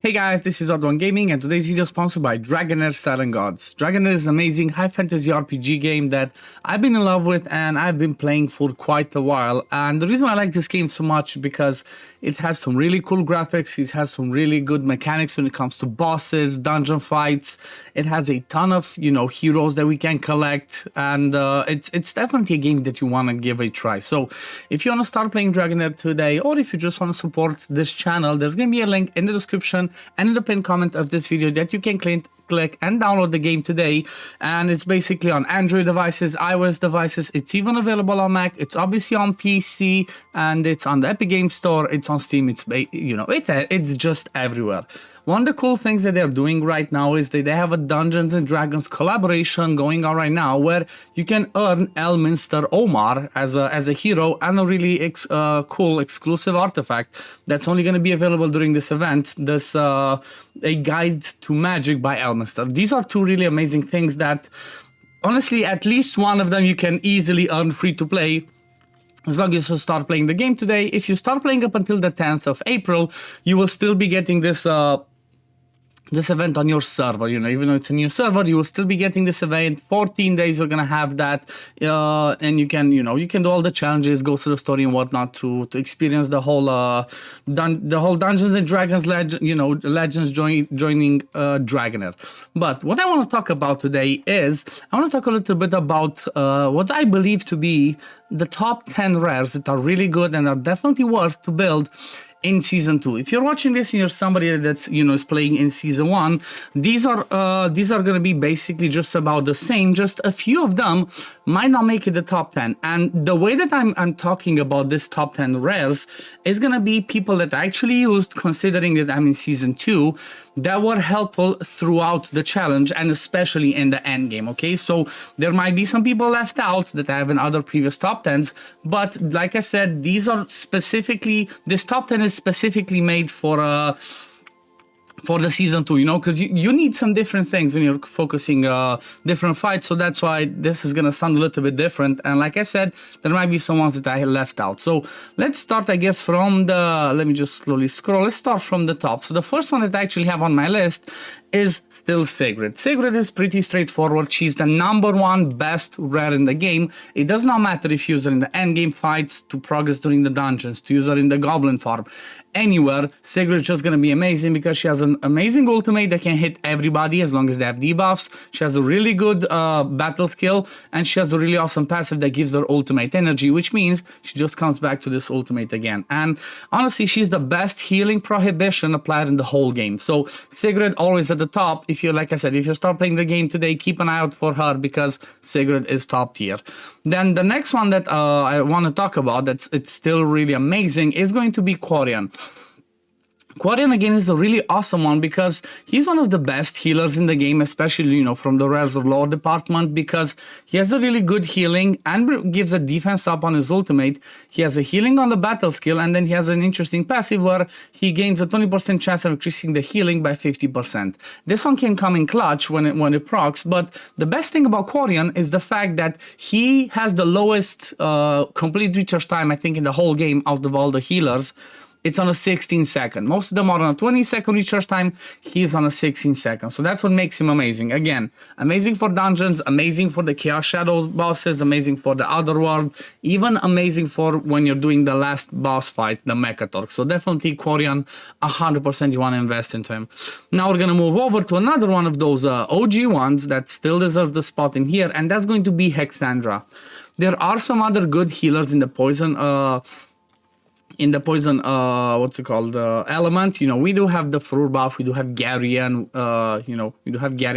Hey guys, this is OddOneGaming and today's video is sponsored by Dragonheir Silent Gods. Dragonheir is an amazing high fantasy RPG game that I've been in love with and I've been playing for quite a while. And the reason why I like this game so much because it has some really cool graphics, it has some really good mechanics when it comes to bosses, dungeon fights. It has a ton of, heroes that we can collect, and it's definitely a game that you want to give a try. So if you want to start playing Dragonheir today, or if you just want to support this channel, there's going to be a link in the description and in the pinned comment of this video that you can click and download the game today. And it's basically on Android devices, iOS devices. It's even available on Mac. It's obviously on PC, and it's on the Epic Games Store. It's on Steam. It's just everywhere. One of the cool things that they're doing right now is that they have a Dungeons and Dragons collaboration going on right now, where you can earn Elminster Omar as a hero and a really cool exclusive artifact that's only going to be available during this event. This a guide to magic by Elminster. These are two really amazing things that, honestly, at least one of them you can easily earn free to play. As long as you start playing the game today. If you start playing up until the 10th of April, you will still be getting this event on your server. Even though it's a new server, you will still be getting this event. 14 days you're gonna have that, and you can do all the challenges, go through the story and whatnot to experience the whole Dungeons and Dragons legends joining Dragonheir. But what I want to talk about today is I want to talk a little bit about what I believe to be the top 10 rares that are really good and are definitely worth to build in season 2. If you're watching this and you're somebody that is playing in season 1, these are going to be basically just about the same. Just a few of them might not make it the top 10. And the way that I'm talking about this top 10 rares is going to be people that I actually used, considering that I'm in season 2, that were helpful throughout the challenge and especially in the end game. Okay, so there might be some people left out that I have in other previous top 10s, but like I said, this top 10 is specifically made for the season 2, because you need some different things when you're focusing different fights. So that's why this is gonna sound a little bit different. And like I said, there might be some ones that I left out. So let's start, I guess, from let me just slowly scroll. Let's start from the top. So the first one that I actually have on my list is still Sigret. Sigret is pretty straightforward. She's the #1 best rare in the game. It does not matter if you use her in the endgame fights, to progress during the dungeons, to use her in the goblin farm, anywhere. Sigret is just gonna be amazing because she has an amazing ultimate that can hit everybody as long as they have debuffs. She has a really good battle skill, and she has a really awesome passive that gives her ultimate energy, which means she just comes back to this ultimate again. And honestly, she's the best healing prohibition applied in the whole game. So Sigret always at the top. If you start playing the game today, keep an eye out for her because Sigret is top tier. Then the next one that I want to talk about, it's still really amazing, is going to be Quarian. Quarian again is a really awesome one because he's one of the best healers in the game, especially from the rares or lore department, because he has a really good healing and gives a defense up on his ultimate. He has a healing on the battle skill, and then he has an interesting passive where he gains a 20% chance of increasing the healing by 50%. This one can come in clutch when it procs, but the best thing about Quarian is the fact that he has the lowest complete recharge time, I think, in the whole game out of all the healers. It's on a 16-second. Most of them are on a 20-second recharge time. He's on a 16-second. So that's what makes him amazing. Again, amazing for dungeons, amazing for the Chaos Shadow bosses, amazing for the Other World, even amazing for when you're doing the last boss fight, the Mechatork. So definitely Quarian, 100% you want to invest into him. Now we're going to move over to another one of those OG ones that still deserve the spot in here, and that's going to be Hexandra. There are some other good healers in the poison element. We do have the Frur buff, we do have Garian,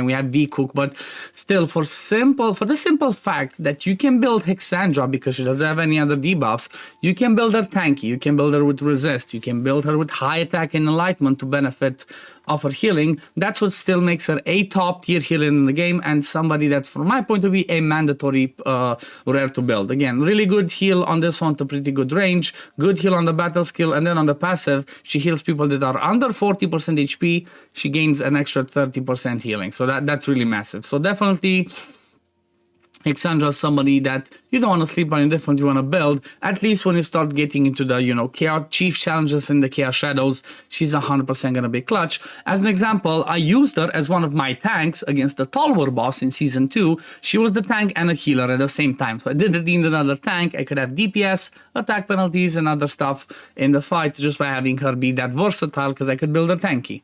we have V-Cook, but still, for the simple fact that you can build Hexandra because she doesn't have any other debuffs, you can build her tanky, you can build her with resist, you can build her with high attack and enlightenment to benefit of her healing. That's what still makes her a top tier healer in the game, and somebody that's, from my point of view, a mandatory rare to build. Again, really good heal on this one to pretty good range, good heal on the battle skill, and then on the passive, she heals people that are under 40% HP. She gains an extra 30% healing. So that's really massive. So definitely Hexandra is somebody that you don't want to sleep on your different, you want to build. At least when you start getting into the, you know, Chaos Chief challenges in the Chaos Shadows, she's 100% going to be clutch. As an example, I used her as one of my tanks against the Talwar boss in Season 2. She was the tank and a healer at the same time. So I didn't need another tank. I could have DPS, attack penalties, and other stuff in the fight just by having her be that versatile because I could build a tanky.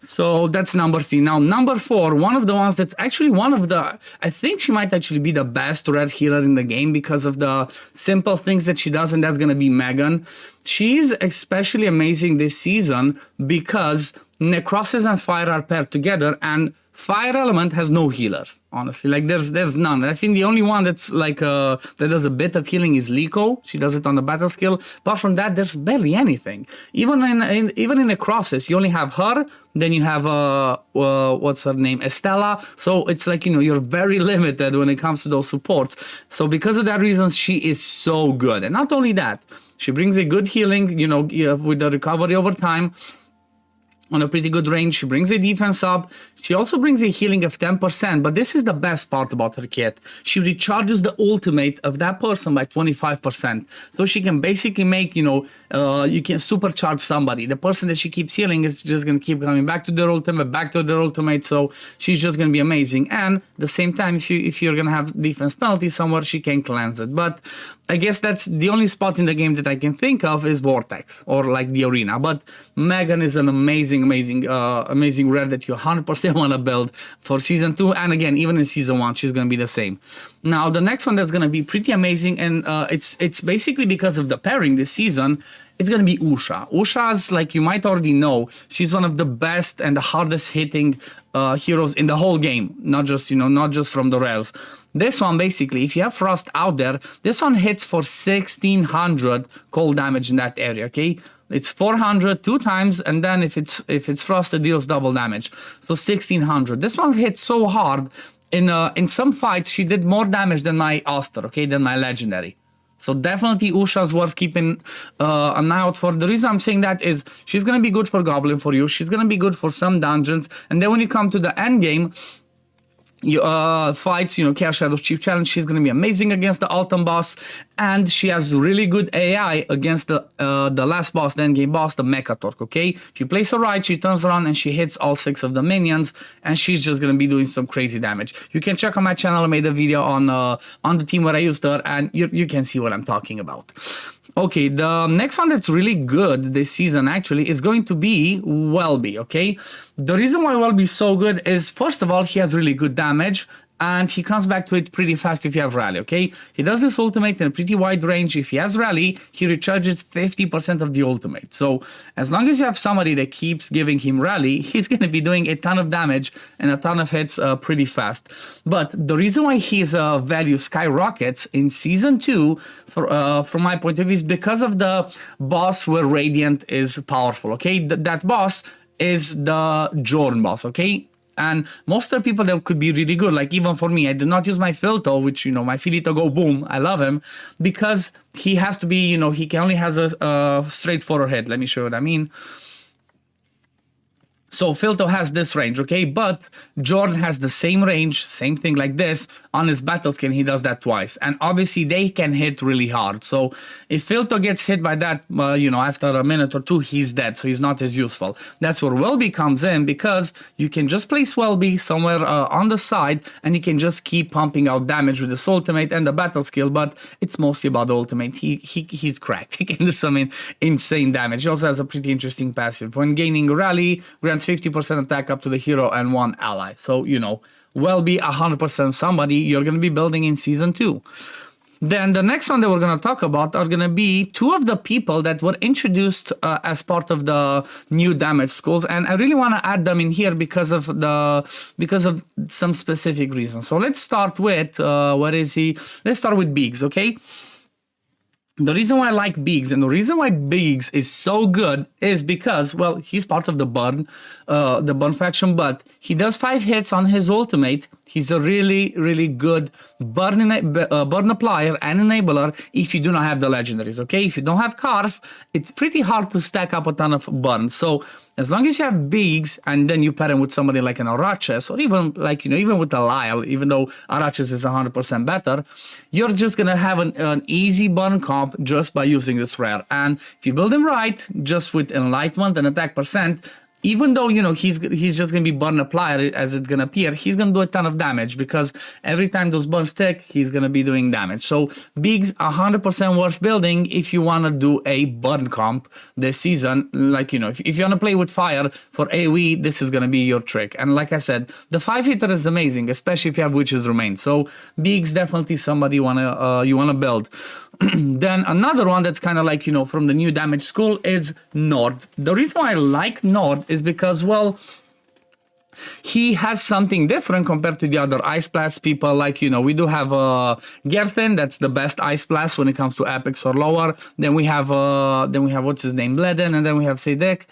So that's number 3. Now, number 4, one of the ones that's actually one of the, I think she might actually be the best red healer in the game because of the simple things that she does, and that's going to be Megan. She's especially amazing this season because Necrosis and Fire are paired together, and Fire element has no healers, honestly. Like, there's none. I think the only one that's like that does a bit of healing is Liko. She does it on the battle skill. Apart from that, there's barely anything. Even in Necrosis, you only have her. Then you have what's her name, Estella. So it's like, you know, you're very limited when it comes to those supports. So because of that reason, she is so good. And not only that, she brings a good healing, you know, with the recovery over time. On a pretty good range, she brings a defense up. She also brings a healing of 10%, but this is the best part about her kit. She recharges the ultimate of that person by 25%. So she can basically make, you know, you can supercharge somebody. The person that she keeps healing is just going to keep coming back to their ultimate, so she's just going to be amazing. And at the same time, if you're going to have defense penalty somewhere, she can cleanse it. But I guess that's the only spot in the game that I can think of is Vortex or like the arena. But Megan is an amazing rare that you 100% want to build for Season 2. And again, even in Season 1, she's going to be the same. Now, the next one that's going to be pretty amazing, and it's basically because of the pairing this season, it's going to be Usha. Usha's, like you might already know, she's one of the best and the hardest hitting heroes in the whole game, not just from the rares. This one, basically, if you have Frost out there, this one hits for 1600 cold damage in that area, okay? It's 400 2 times, and then if it's Frost, it deals double damage. So 1600. This one hits so hard. In some fights, she did more damage than my Oster, okay, than my Legendary. So definitely Usha's worth keeping an eye out for. The reason I'm saying that is she's going to be good for Goblin for you. She's going to be good for some dungeons. And then when you come to the end game, you fights, you know, Chaos Shadows Chief Challenge, she's going to be amazing against the Autumn boss, and she has really good AI against the last boss, the endgame boss, the Mechatork, okay? If you place her right, she turns around and she hits all 6 of the minions, and she's just going to be doing some crazy damage. You can check on my channel, I made a video on the team where I used her, and you can see what I'm talking about. Okay, the next one that's really good this season actually is going to be Wellbe, okay? The reason why Wellbe is so good is, first of all, he has really good damage, and he comes back to it pretty fast if you have Rally, okay? He does this ultimate in a pretty wide range. If he has Rally, he recharges 50% of the ultimate. So as long as you have somebody that keeps giving him Rally, he's going to be doing a ton of damage and a ton of hits pretty fast. But the reason why his value skyrockets in Season 2, from my point of view, is because of the boss where Radiant is powerful, okay? That boss is the Jorn boss, okay? And most of the people that could be really good, like even for me, I do not use my Filto, which, you know, my Filito go boom, I love him, because he has to be, you know, he only has a straightforward hit. Let me show you what I mean. So Filto has this range, okay? But Jordan has the same range, same thing like this. On his battle skin, he does that twice. And obviously, they can hit really hard. So if Filto gets hit by that, you know, after a minute or two, he's dead. So he's not as useful. That's where Wellbe comes in, because you can just place Wellbe somewhere on the side, and you can just keep pumping out damage with his ultimate and the battle skill. But it's mostly about the ultimate. He's cracked. He can do some insane damage. He also has a pretty interesting passive. When gaining Rally, grants 50% attack up to the hero and 1 ally. So, you know, Wellbe 100% somebody you're going to be building in Season 2. Then the next one that we're going to talk about are going to be 2 of the people that were introduced as part of the new damage schools, and I really want to add them in here because of some specific reasons. So let's start with where is he? Let's start with Biggs, okay? The reason why I like Biggs and the reason why Biggs is so good is because, well, he's part of the burn faction, but he does 5 hits on his ultimate. He's a really, really good burn applier and enabler if you do not have the legendaries, okay? If you don't have Carf, it's pretty hard to stack up a ton of burn. So as long as you have Biggs and then you pair him with somebody like an Araches or even like, even with a Lyle, even though Araches is 100% better, you're just going to have an easy burn comp just by using this rare. And if you build him right, just with enlightenment and attack percent, even though, he's just going to be burn applier as it's going to appear, he's going to do a ton of damage because every time those burns tick, he's going to be doing damage. So Biggs 100% worth building if you want to do a burn comp this season. Like, if you want to play with fire for AoE, this is going to be your trick. And like I said, the 5-hitter is amazing, especially if you have Witch's Remain. So Biggs definitely somebody you want to build. Then another one that's kind of like, from the new damage school is Nord. The reason why I like Nord is because, well, he has something different compared to the other Ice Blast people. Like, we do have Gerthen, that's the best Ice Blast when it comes to epics or lower. Then we have what's his name, Bleden, and then we have Sedek.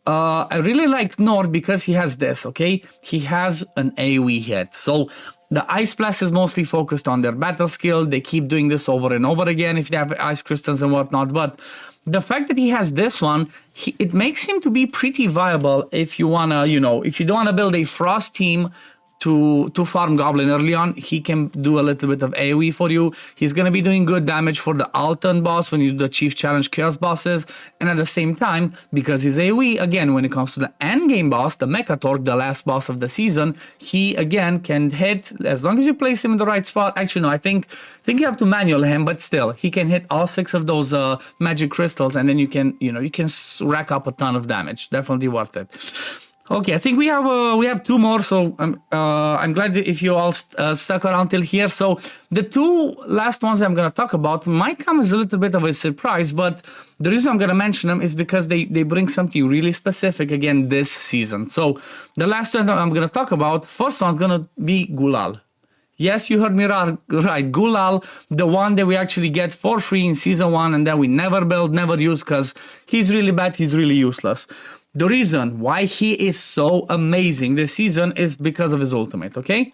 I really like Nord because he has this, okay? He has an AoE hit. So the Ice Blast is mostly focused on their battle skill. They keep doing this over and over again if they have Ice Crystals and whatnot. But the fact that he has this one, it makes him to be pretty viable if you want to, if you don't want to build a Frost team to farm Goblin early on, he can do a little bit of AoE for you. He's going to be doing good damage for the Alton boss when you do the Chief Challenge Chaos bosses. And at the same time, because he's AoE, again, when it comes to the endgame boss, the Mechatork, the last boss of the season, he, again, can hit, as long as you place him in the right spot. Actually, no, I think you have to manual him, but still, he can hit all 6 of those magic crystals, and then you can rack up a ton of damage. Definitely worth it. Okay, I think we have 2 more, so I'm glad if you all stuck around till here. So the 2 last ones I'm going to talk about might come as a little bit of a surprise, but the reason I'm going to mention them is because they bring something really specific again this season. So the last one I'm going to talk about, first one's going to be Gulal. Yes, you heard me right. Gulal, the one that we actually get for free in season 1 and then we never build, never use because he's really bad, he's really useless. The reason why he is so amazing this season is because of his ultimate, okay?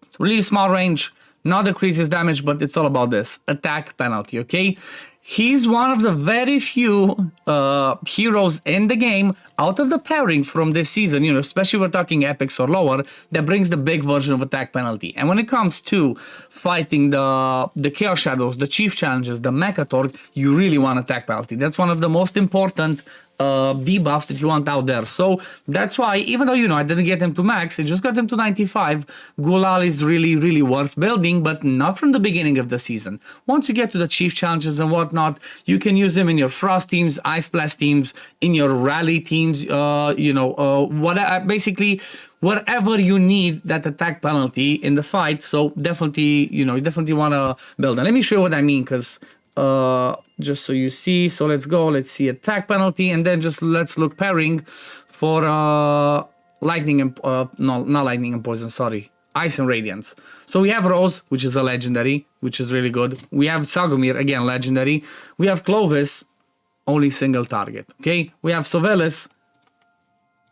It's really small range, not decreases damage, but it's all about this. Attack penalty, okay? He's one of the very few heroes in the game out of the pairing from this season, especially we're talking epics or lower, that brings the big version of attack penalty. And when it comes to fighting the Chaos Shadows, the Chief Challenges, the Mechatork, you really want attack penalty. That's one of the most important debuffs that you want out there. So that's why, even though I didn't get him to max, I just got him to 95. Gulal is really, really worth building, but not from the beginning of the season. Once you get to the Chief Challenges and whatnot, you can use him in your Frost teams, Ice Blast teams, in your Rally teams, basically wherever you need that attack penalty in the fight. So definitely, you definitely want to build. And let me show you what I mean, because just so you see. So let's see attack penalty, and then just let's look pairing for lightning and not lightning and poison, sorry, ice and radiance. So we have Rose, which is a legendary, which is really good. We have Sagomir, again legendary. We have Clovis, only single target. Okay, we have Sovelis.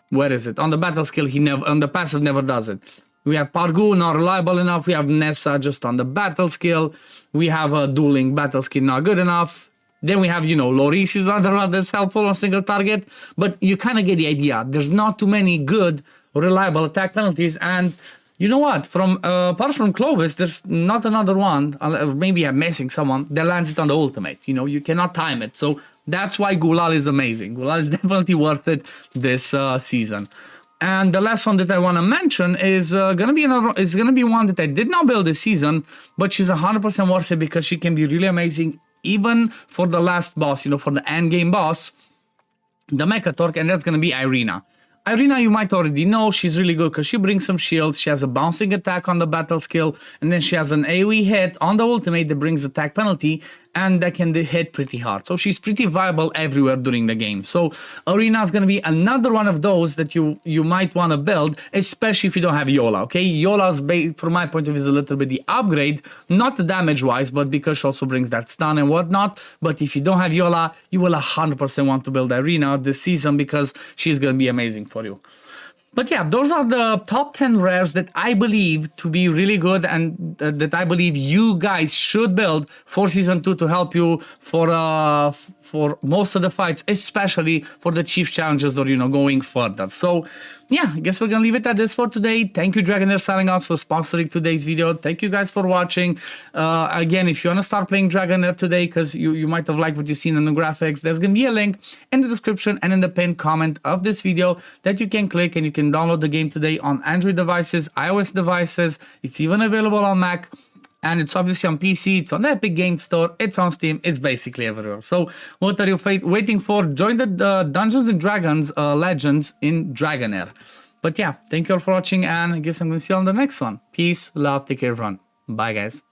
Where is it? On the battle skill, on the passive never does it. We have Pargu, not reliable enough. We have Nessa just on the battle skill. We have a dueling battle skill, not good enough. Then we have, Loris is another one that's helpful on single target. But you kind of get the idea. There's not too many good, reliable attack penalties. And you know what? Apart from Clovis, there's not another one, maybe I'm missing someone, that lands it on the ultimate. You cannot time it. So that's why Gulal is amazing. Gulal is definitely worth it this season. And the last one that I want to mention is gonna be one that I did not build this season, but she's 100% worth it because she can be really amazing, even for the last boss, for the end game boss, the Mechatork, and that's gonna be Irina. Irina, you might already know, she's really good because she brings some shields, she has a bouncing attack on the battle skill, and then she has an AoE hit on the ultimate that brings attack penalty, and that can hit pretty hard. So she's pretty viable everywhere during the game. So Arena is going to be another one of those that you might want to build, especially if you don't have Yola, okay? Yola's, from my point of view, is a little bit the upgrade, not damage-wise, but because she also brings that stun and whatnot. But if you don't have Yola, you will 100% want to build Arena this season because she's going to be amazing for you. But yeah, those are the top 10 rares that I believe to be really good and that I believe you guys should build for Season 2 to help you for most of the fights, especially for the Chief Challenges or, going further. So yeah, I guess we're going to leave it at this for today. Thank you, Dragonheir Selling Outs, for sponsoring today's video. Thank you guys for watching. Again, if you want to start playing Dragonheir today, because you might have liked what you've seen in the graphics, there's going to be a link in the description and in the pinned comment of this video that you can click and you can download the game today on Android devices, iOS devices. It's even available on Mac. And it's obviously on PC, it's on the Epic Game Store, it's on Steam, it's basically everywhere. So what are you waiting for? Join the Dungeons & Dragons Legends in Dragonheir. But yeah, thank you all for watching, and I guess I'm going to see you on the next one. Peace, love, take care everyone. Bye guys.